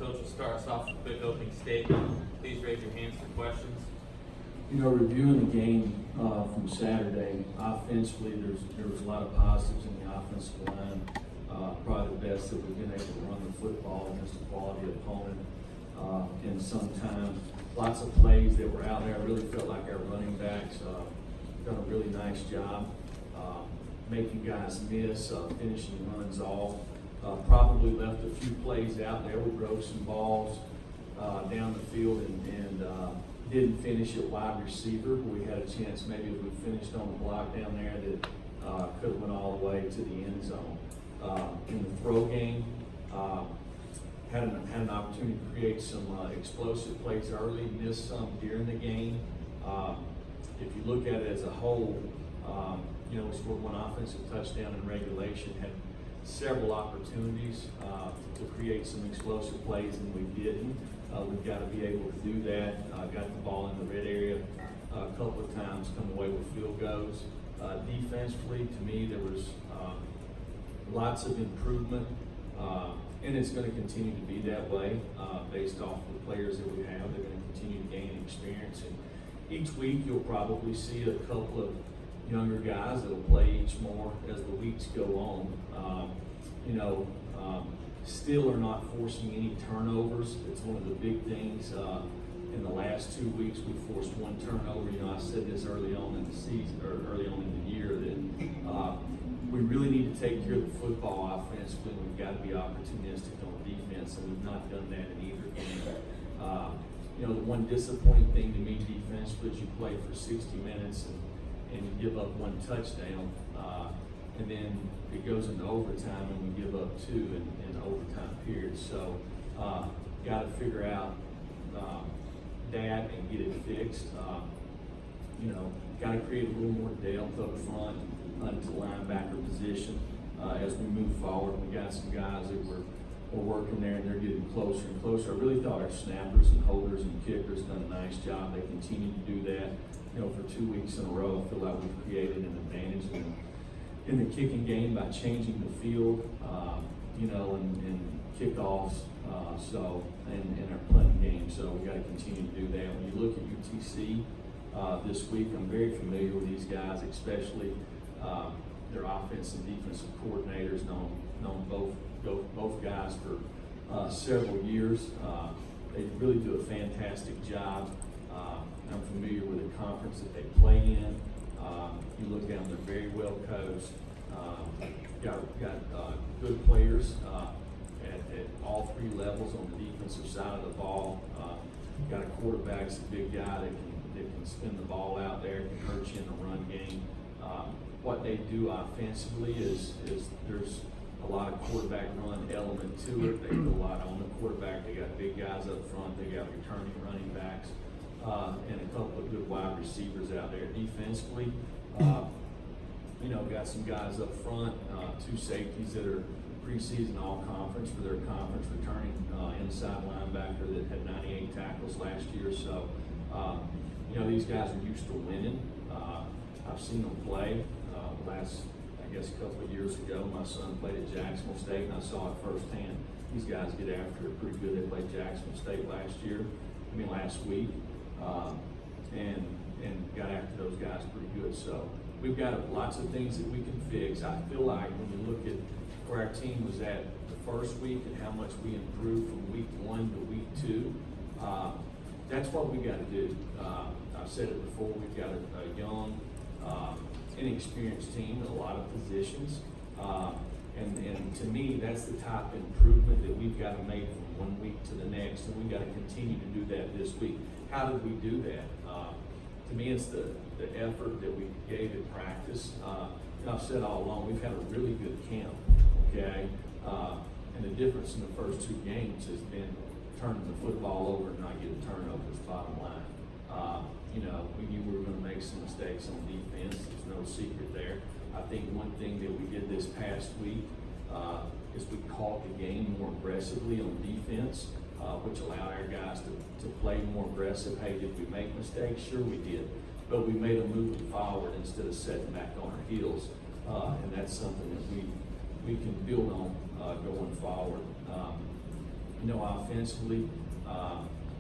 Coach will start us off with a quick opening statement. Please raise your hands for questions. You know, reviewing the game from Saturday, offensively, there was a lot of positives in the offensive line. Probably the best that we've been able to run the football against a quality opponent in some time. Lots of plays that were out there. I really felt like our running backs done a really nice job making guys miss, finishing runs off. Probably left a few plays out there. We broke some balls down the field and didn't finish at wide receiver. We had a chance maybe if we finished on the block down there that could have went all the way to the end zone. In the throw game, had an opportunity to create some explosive plays early, missed some during the game. If you look at it as a whole, you know, we scored one offensive touchdown in regulation, had several opportunities to create some explosive plays, and we didn't. We've got to be able to do that. Got the ball in the red area a couple of times, come away with field goals. Defensively, to me, there was lots of improvement, and it's going to continue to be that way based off the players that we have. They're going to continue to gain experience, and each week you'll probably see a couple of younger guys that'll play each more as the weeks go on. You know, still are not forcing any turnovers. It's one of the big things. In the last 2 weeks, we forced one turnover. You know, I said this early on in the season, or early on in the year, that we really need to take care of the football offensively. We've got to be opportunistic on defense, and we've not done that in either game. You know, the one disappointing thing to me defensively is you play for 60 minutes and you give up one touchdown, and then it goes into overtime and we give up two in overtime periods. So, got to figure out that and get it fixed. You know, got to create a little more depth up front into the linebacker position as we move forward. We got some guys that we're working there, and they're getting closer and closer. I really thought our snappers and holders and kickers done a nice job. They continue to do that. You know, for 2 weeks in a row, I feel like we've created an advantage in the kicking game by changing the field, you know, and kickoffs, and our punting game. So we got to continue to do that. When you look at UTC this week, I'm very familiar with these guys, especially their offensive and defensive coordinators. Known both guys for several years. They really do a fantastic job. I'm familiar with the conference that they play in. You look at them; they're very well coached. Got good players at all three levels on the defensive side of the ball. Got a quarterback, that's a big guy that can spin the ball out there, can hurt you in the run game. What they do offensively is there's a lot of quarterback run element to it. They put a lot on the quarterback. They got big guys up front. They got returning running backs and a couple of good wide receivers out there. Defensively, you know, got some guys up front, two safeties that are preseason all-conference for their conference, returning inside linebacker that had 98 tackles last year. So, you know, these guys are used to winning. I've seen them play last, I guess, a couple of years ago. My son played at Jacksonville State, and I saw it firsthand. These guys get after it pretty good. They played Jacksonville State last week, and got after those guys pretty good. So we've got lots of things that we can fix. I feel like when you look at where our team was at the first week and how much we improved from week 1 to week 2, that's what we got to do. I've said it before, we've got a young, inexperienced team in a lot of positions. And to me, that's the type of improvement that we've got to make from 1 week to the next, and we've got to continue to do that this week. How did we do that? To me, it's the effort that we gave in practice. And I've said all along, we've had a really good camp, okay? And the difference in the first 2 games has been turning the football over and not getting turnovers, bottom line. You know, we knew we were going to make some mistakes on defense. There's no secret there. I think one thing that we did this past week is we caught the game more aggressively on defense, which allowed our guys to play more aggressive. Hey, did we make mistakes? Sure we did. But we made them move forward instead of setting back on our heels. And that's something that we can build on going forward. Offensively,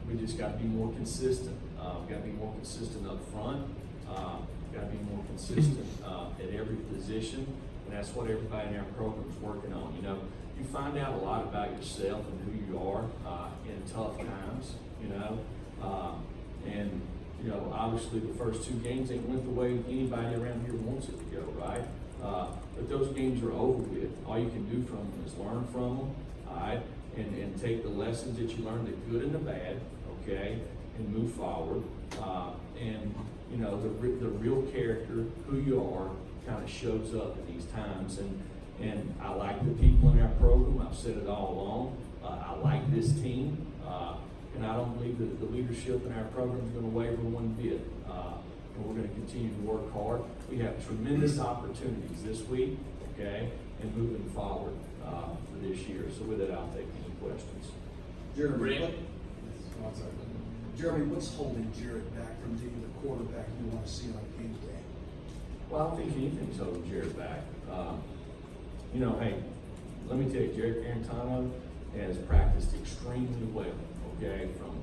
we just got to be more consistent. Got to be more consistent up front. Got to be more consistent at every position, and that's what everybody in our program is working on. You find out a lot about yourself and who you are in tough times. And obviously the first two games ain't went the way anybody around here wants it to go, right? But those games are over with. All you can do from them is learn from them, all right, and take the lessons that you learned, the good and the bad, okay, and move forward. The real character, who you are, kind of shows up at these times. And I like the people in our program. I've said it all along. I like this team. And I don't believe that the leadership in our program is going to waver one bit. And we're going to continue to work hard. We have tremendous opportunities this week, okay, and moving forward for this year. So with that, I'll take any questions. Jeremy, what's holding Jared back from being the quarterback you want to see on game day? Well, I don't think anything's holding Jared back. Hey, let me tell you, Jared Garantano has practiced extremely well, okay, from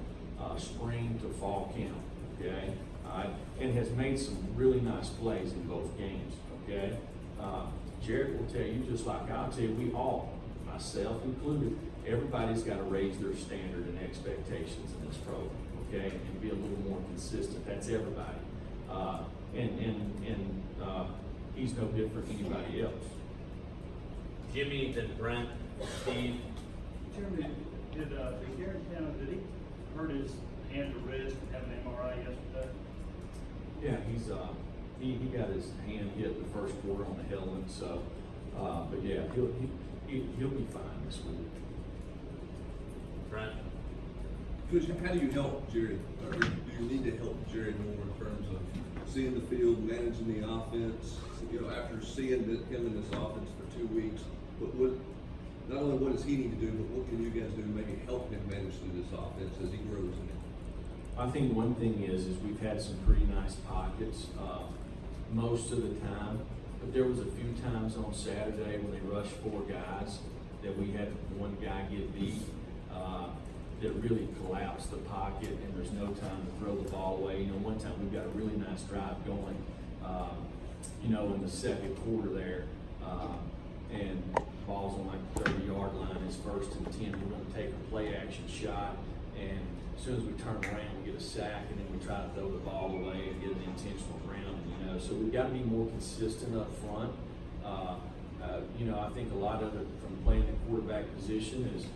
spring to fall camp, okay, and has made some really nice plays in both games, okay. Jared will tell you, just like I'll tell you, we all, myself included, everybody's got to raise their standard and expectations in this program, okay, and be a little more consistent. That's everybody, and he's no different than anybody else. Jimmy, then Brent, Steve. Jeremy, did Garantano, did he hurt his hand or wrist and have an MRI yesterday? Yeah, he got his hand hit the first quarter on the helmet, so but yeah, he'll be fine this week. Brent. Coach, how do you help Jerry? Or do you need to help Jerry more in terms of seeing the field, managing the offense? After seeing him in this offense for 2 weeks, what not only what does he need to do, but what can you guys do to maybe help him manage through this offense as he grows in it? I think one thing is we've had some pretty nice pockets most of the time, but there was a few times on Saturday when they rushed 4 guys that we had one guy get beat that really collapsed the pocket, and there's no time to throw the ball away. One time we've got a really nice drive going, in the second quarter there, and ball's on like the 30-yard line, is 1st and 10. We're going to take a play action shot, and as soon as we turn around, we get a sack, and then we try to throw the ball away and get an intentional grounding. So we've got to be more consistent up front. I think a lot of it from playing the quarterback position is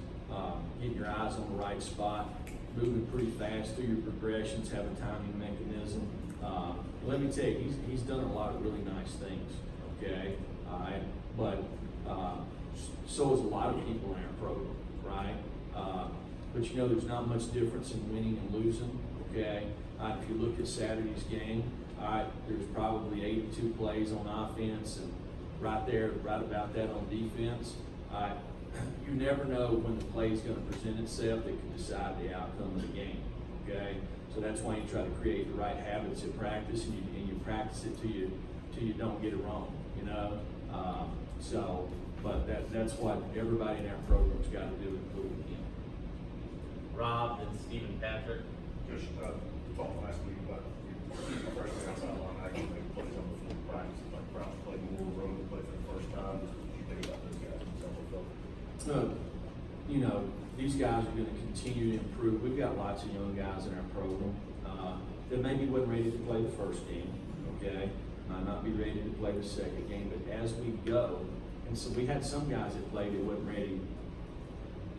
getting your eyes on the right spot, moving pretty fast through your progressions, have a timing mechanism. Let me tell you, he's done a lot of really nice things, okay? But so is a lot of people in our program, right? But there's not much difference in winning and losing, okay? If you look at Saturday's game, there's probably 82 plays on offense and right about that on defense. You never know when the play is going to present itself that can decide the outcome of the game, okay? So that's why you try to create the right habits in practice, and you practice it till you don't get it wrong, But that's what everybody in our program's got to do, including him. Rob and Stephen Patrick. Just talked last week about freshman outside line actually make plays on the field in practice, like Brown's played more road to play for the first time. What do you think about those guys themselves? These guys are going to continue to improve. We've got lots of young guys in our program that maybe wasn't ready to play the first game, okay? Might not be ready to play the second game, but as we go, and so we had some guys that played that wasn't ready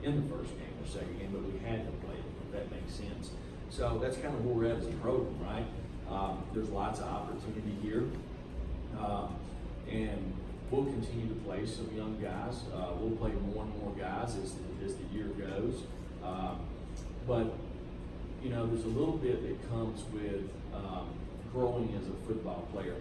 in the first game or second game, but we had to play it, if that makes sense. So that's kind of where we're at as a program, right? There's lots of opportunity here, and we'll continue to play some young guys. We'll play more and more guys as the year goes. But there's a little bit that comes with growing as a football player.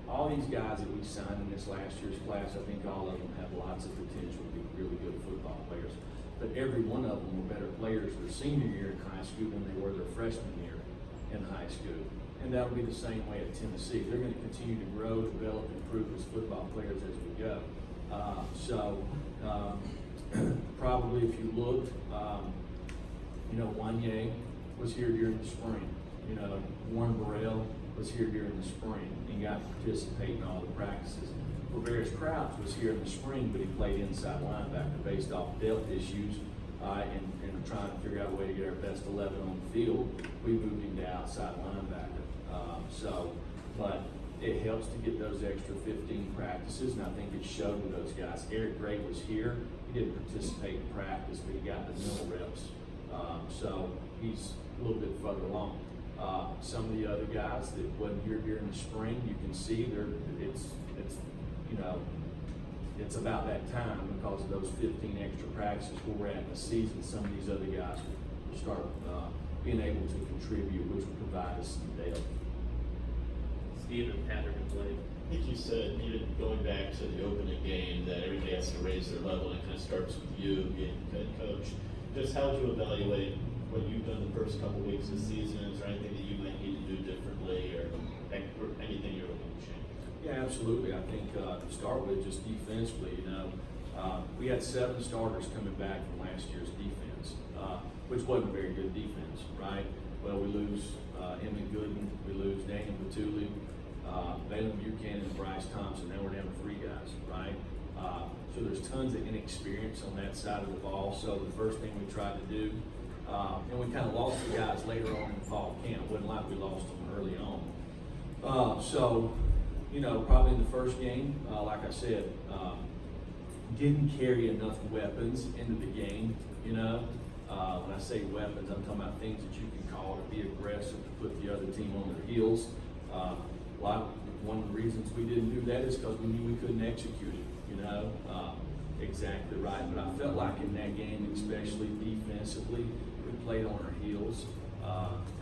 All these guys that we signed in this last year's class, I think all of them have lots of potential to be really good football players. But every one of them were better players their senior year in high school than they were their freshman year in high school. And that'll be the same way at Tennessee. They're going to continue to grow, develop, improve as football players as we go. probably if you looked, you know, Wanye was here during the spring. You know, Warren Burrell was here during the spring and got to participate in all the practices. Lavarius Crouch was here in the spring, but he played inside linebacker based off depth issues and trying to figure out a way to get our best 11 on the field. We moved him to outside linebacker. But it helps to get those extra 15 practices, and I think it showed to those guys. Eric Gray was here. He didn't participate in practice, but he got the middle reps. So he's a little bit further along. Some of the other guys that wasn't here during the spring, you can see it's you know, it's about that time because of those 15 extra practices where we're at in the season. Some of these other guys will start being able to contribute, which will provide us some depth. Steve and Patrick and Blake. I think you said, even going back to the opening game, that everybody has to raise their level, and it kind of starts with you being head coach. Just how would you evaluate what you've done the first couple weeks of the season? Is there anything that you might need to do differently, or anything you're looking to change? Yeah, absolutely. I think to start with, just defensively, you know, we had 7 starters coming back from last year's defense, which wasn't a very good defense, right? Well, we lose Emmett Gooden, we lose Daniel Batuli, Valen Buchanan, and Bryce Thompson. Now we're down to 3 guys, right? So there's tons of inexperience on that side of the ball. So the first thing we tried to do, and we kind of lost the guys later on in the fall camp. It wasn't like we lost them early on. So, you know, probably in the first game, like I said, didn't carry enough weapons into the game, you know. When I say weapons, I'm talking about things that you can call to be aggressive, to put the other team on their heels. One of the reasons we didn't do that is because we knew we couldn't execute it, you know. Exactly right. But I felt like in that game, especially defensively, we played on our heels.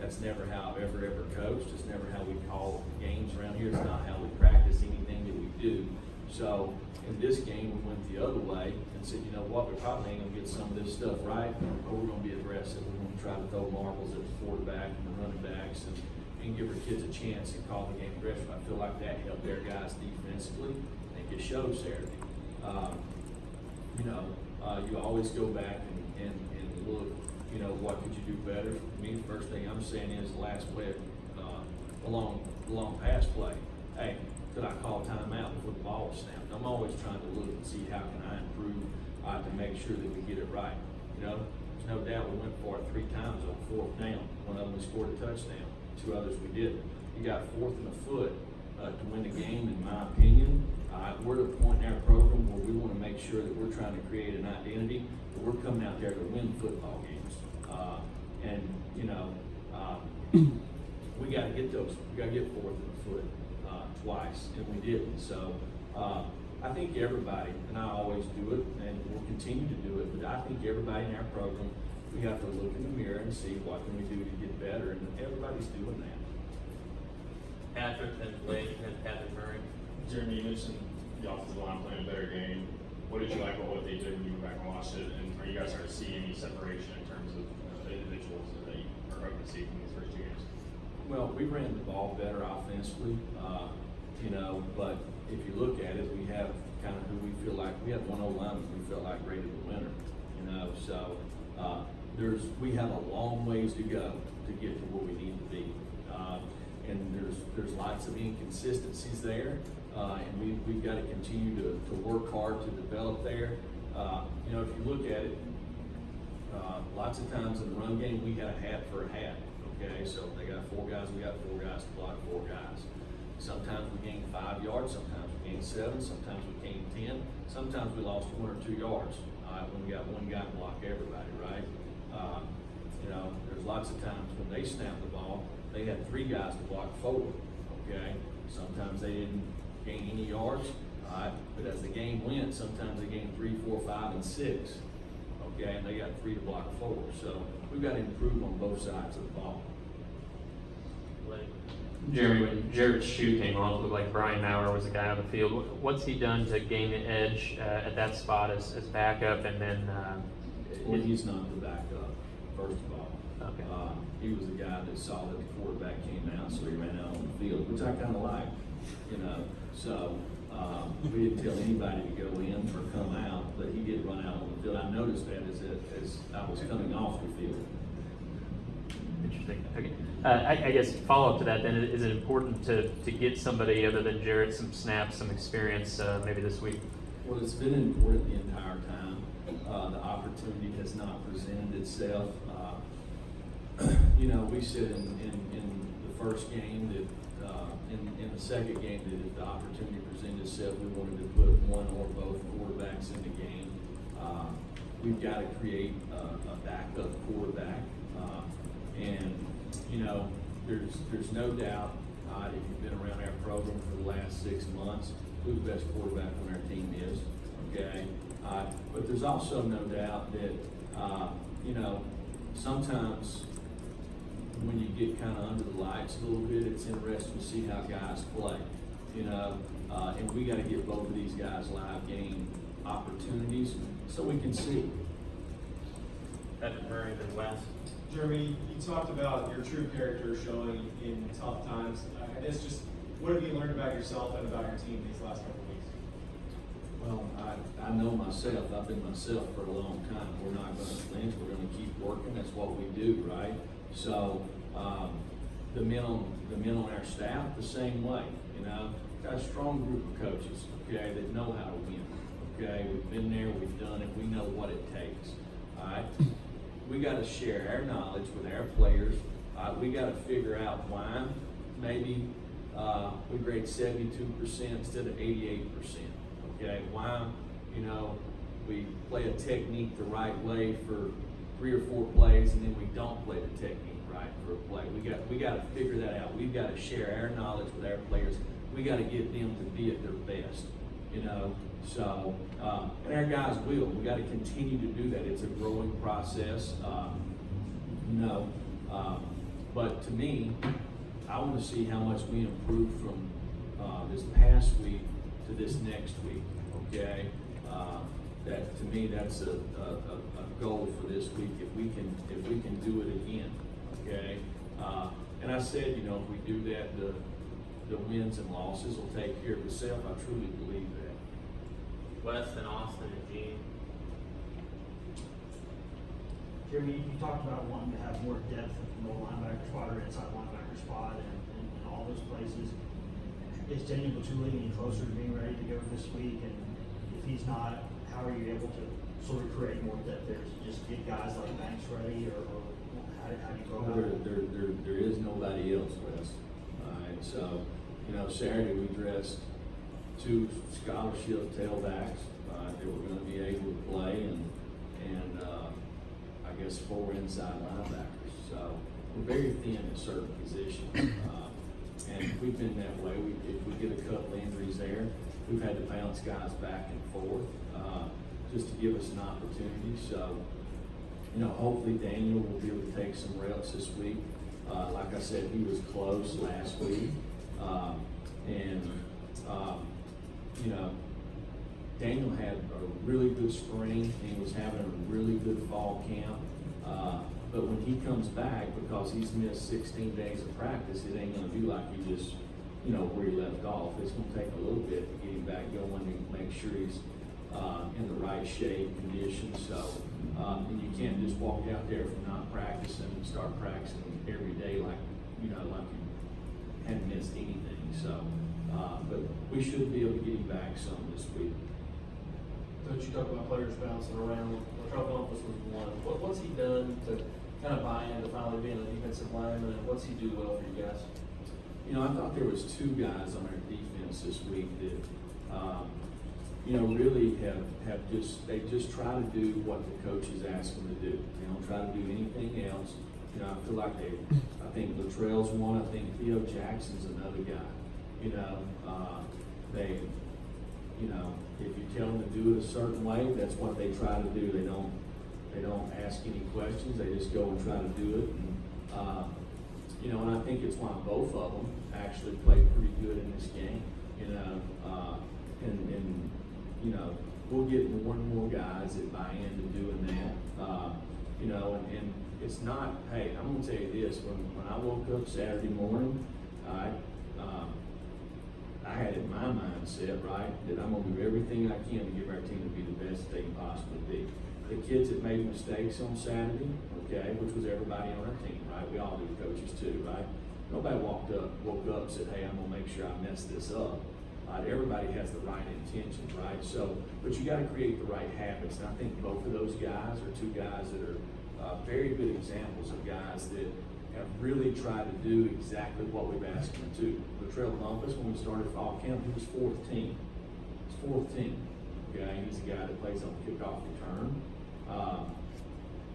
That's never how I've ever coached. It's never how we call games around here. It's not how we practice anything that we do. So in this game, we went the other way and said, you know what, we probably ain't gonna get some of this stuff right, or we're gonna be aggressive. We're gonna try to throw marbles at the quarterback and the running backs and give our kids a chance and call the game aggressive. I feel like that helped their guys defensively. I think it shows there. You know, you always go back and look, you know, what could you do better? For me, the first thing I'm saying is the last play, a long pass play. Hey, could I call timeout before the ball was snapped? I'm always trying to look and see how can I improve to make sure that we get it right. You know, there's no doubt we went for it 3 times on 4th down. One of them we scored a touchdown. 2 others we didn't. You got 4th and a foot to win the game, in my opinion. We're at a point in our program where we want to make sure that we're trying to create an identity, that we're coming out there to win football games. And, you know, we got to get those. We got to get 4th and a foot twice, and we didn't. So I think everybody, and I always do it, and we'll continue to do it, but I think everybody in our program, we have to look in the mirror and see what can we do to get better, and everybody's doing that. Patrick and Blake and Patrick Murray. Jeremy, you mentioned the offensive line playing a better game. What did you like about what they did when you went back and watched it? And are you guys starting to see any separation in terms of individuals that you are hoping to see from these first 2 games? Well, we ran the ball better offensively, you know, but if you look at it, we have kind of who we feel like, we have one O-lineman we felt like rated the winner, you know, so we have a long ways to go to get to where we need to be. And there's lots of inconsistencies there, and we've got to continue to work hard to develop there. You know, if you look at it, lots of times in the run game, we got a hat for a hat, okay? So they got 4 guys, we got 4 guys to block 4 guys. Sometimes we gain 5 yards, sometimes we gain 7, sometimes we gain 10, sometimes we lost 1 or 2 yards when we got 1 guy to block everybody, right? You know, there's lots of times when they snap the ball, they had 3 guys to block 4, okay? Sometimes they didn't gain any yards, but as the game went, sometimes they gained 3, 4, 5, and 6, okay? And they got 3 to block 4. So we've got to improve on both sides of the ball. Blake. Jeremy, when Jared Shue came on, it looked like Brian Maurer was the guy on the field. What's he done to gain the edge at that spot as backup? And then Well, he's not the backup, first of all. Okay. He was the guy that saw that the quarterback came out, so he ran out on the field, which I kind of like, you know. So We didn't tell anybody to go in or come out, but he did run out on the field. I noticed that as I was coming off the field. Interesting. Okay. I guess follow up to that then, is it important to get somebody other than Jarrett some snaps, some experience maybe this week? Well, it's been important the entire time. The opportunity has not presented itself. We said in the first game that, in the second game, that if the opportunity presented itself, we wanted to put one or both quarterbacks in the game. We've got to create a backup quarterback. There's no doubt, if you've been around our program for the last 6 months, who the best quarterback on our team is, okay? But there's also no doubt that, sometimes when you get kind of under the lights a little bit, it's interesting to see how guys play, and we got to get both of these guys live game opportunities so we can see. Patrick Murray, then West. Jeremy, you talked about your true character showing in tough times. I guess just what have you learned about yourself and about your team these last couple of weeks? Well, I know myself. I've been myself for a long time. We're not going to flinch. We're going to keep working. That's what we do, right? So the men on our staff, the same way. Got a strong group of coaches, okay, that know how to win. Okay, we've been there. We've done it. We know what it takes. All right. We got to share our knowledge with our players. We got to figure out why maybe we grade 72% instead of 88%. Okay, why we play a technique the right way for 3 or 4 plays, and then we don't play the technique right for a play. We got to figure that out. We've got to share our knowledge with our players. We got to get them to be at their best. So, and our guys will. We got to continue to do that. It's a growing process, but to me, I want to see how much we improve from this past week to this next week. Okay, that to me, that's a goal for this week. If we can do it again. Okay, and I said, if we do that, the wins and losses will take care of itself. I truly believe that. West and Austin and Gene. Jeremy, you talked about wanting to have more depth at the middle linebacker spot or inside linebacker spot and all those places. Is Daniel Batuli any closer to being ready to go this week? And if he's not, how are you able to sort of create more depth there? To just get guys like Banks ready, or how do you go about it? There is nobody else, Wes. All right, so Saturday we dressed 2 scholarship tailbacks that were going to be able to play, and I guess 4 inside linebackers. So we're very thin at certain positions, and we've been that way. If we get a couple injuries there, we've had to bounce guys back and forth just to give us an opportunity. So hopefully Daniel will be able to take some reps this week. Like I said, he was close last week, Daniel had a really good spring, and he was having a really good fall camp. But when he comes back, because he's missed 16 days of practice, it ain't going to be like he just, where he left off. It's going to take a little bit to get him back going and make sure he's in the right shape, condition. So, and you can't just walk out there from not practicing and start practicing every day like you hadn't missed anything. So, but we should be able to get him back some this week. Coach, you talk about players bouncing around. Latrell was one. What's he done to kind of buy into finally being a defensive lineman, and what's he do well for you guys? I thought there was 2 guys on our defense this week that, really have just try to do what the coaches ask them to do. They don't try to do anything else. I feel like I think Latrell's one. I think Theo Jackson's another guy. If you tell them to do it a certain way, that's what they try to do. They don't ask any questions. They just go and try to do it. And I think it's why both of them actually played pretty good in this game. We'll get more and more guys that buy into doing that. And it's not. Hey, I'm gonna tell you this. When I woke up Saturday morning, I had in my mindset, right, that I'm gonna do everything I can to give our team to be the best they can possibly be. The kids that made mistakes on Saturday, okay, which was everybody on our team, right? We all do, coaches too, right? Nobody woke up and said, hey, I'm gonna make sure I mess this up. Everybody has the right intentions, right? So, but you gotta create the right habits. And I think both of those guys are two guys that are very good examples of guys that have really tried to do exactly what we've asked them to. Latrell Bumpus, when we started fall camp, he was fourth team. He's fourth team. Okay, he's a guy that plays on kickoff return.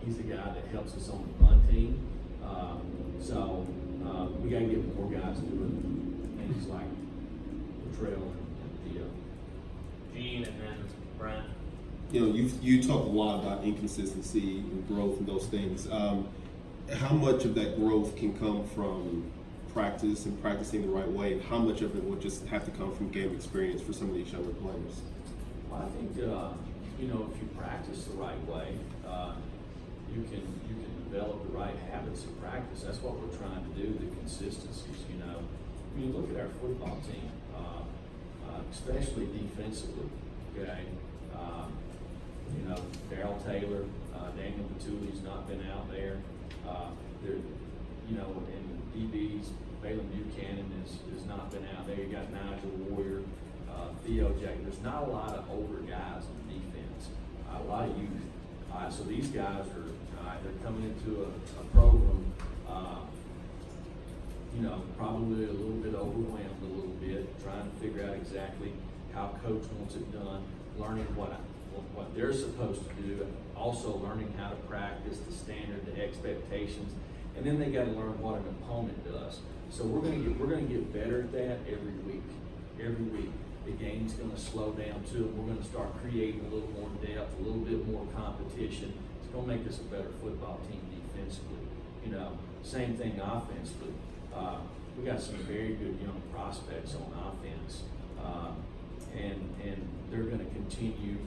He's the guy that helps us on the punt team. We gotta get more guys doing things like Latrell and Theo. Gene and then Brent. You know, you talk a lot about inconsistency and growth and those things. How much of that growth can come from practice and practicing the right way? How much of it will just have to come from game experience for some of these younger players? Well, I think you know, if you practice the right way, you can develop the right habits of practice. That's what we're trying to do. The consistencies. You know, when you look at our football team, especially defensively. Okay. You know, Darryl Taylor, Daniel Batuli's not been out there. You know, and DBs, Balin Buchanan has not been out there. You got Nigel Warrior, Theo Jack. There's not a lot of older guys on defense. A lot of youth. So these guys are they're coming into a program. You know, probably a little bit overwhelmed a little bit, trying to figure out exactly how coach wants it done, learning what they're supposed to do, also learning how to practice, the standard, the expectations, and then they got to learn what an opponent does. So we're gonna get better at that every week. Every week, the game's gonna slow down too, and we're gonna start creating a little more depth, a little bit more competition. It's gonna make us a better football team defensively. You know, same thing offensively. We got some very good young prospects on offense, and they're going to continue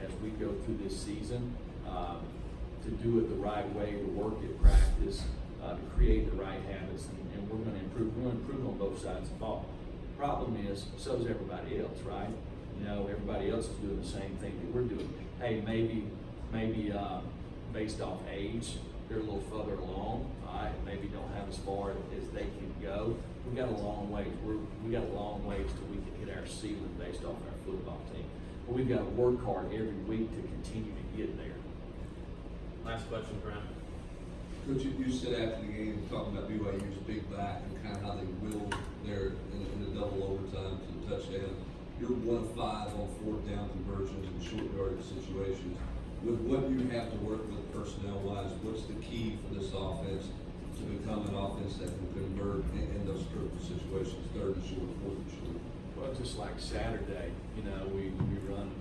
as we go through this season to do it the right way, to work at practice, to create the right habits, and we're going to improve. We're going to improve on both sides of the ball. Problem is, so is everybody else, right? You know, everybody else is doing the same thing that we're doing. Hey, maybe based off age, they're a little further along. Maybe don't have as far as they can go. We got a long ways. We got a long ways till we can hit our ceiling based off our football team. But we've got to work hard every week to continue to get there. Last question, Brent. Coach, you said after the game, talking about BYU's big back and kind of how they willed there in the double overtime to the touchdown. You're 1 of 5 on 4th down conversions and short yardage situations. With what you have to work with personnel-wise, what's the key for this offense to become an offense that can convert in those critical situations, 3rd and short, 4th and short? Well, just like Saturday, you know, we run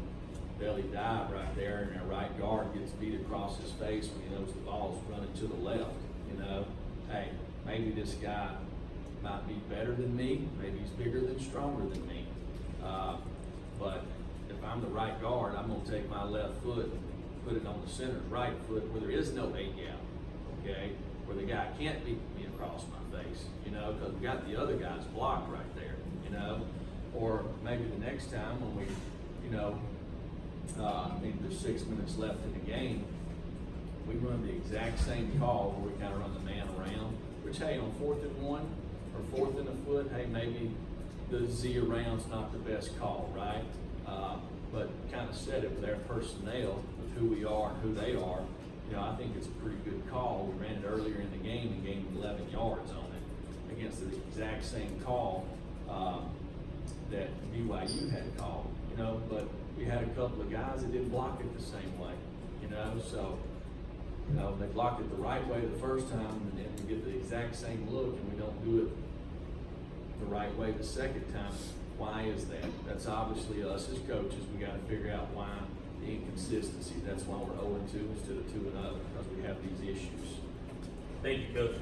belly dive right there, and our right guard gets beat across his face when he knows the ball's running to the left. You know, hey, maybe this guy might be better than me, maybe he's bigger than stronger than me. But if I'm the right guard, I'm going to take my left foot and put it on the center's right foot where there is no A-gap, okay? Where the guy can't beat me across my face, you know, because we got the other guys blocked right there, you know? Or maybe the next time when we, you know, maybe there's 6 minutes left in the game, we run the exact same call where we kind of run the man around, which, hey, on 4th and 1 or 4th and a foot, hey, maybe the Z around's not the best call, right? But kind of said it with our personnel, with who we are and who they are. You know, I think it's a pretty good call. We ran it earlier in the game and gained 11 yards on it against the exact same call that BYU had called, you know, but we had a couple of guys that didn't block it the same way, you know, so, you know, they blocked it the right way the first time and then we get the exact same look and we don't do it the right way the second time. Why is that? That's obviously us as coaches. We got to figure out why the inconsistency. That's why we're 0-2 instead of 2-0, because we have these issues. Thank you, Coach.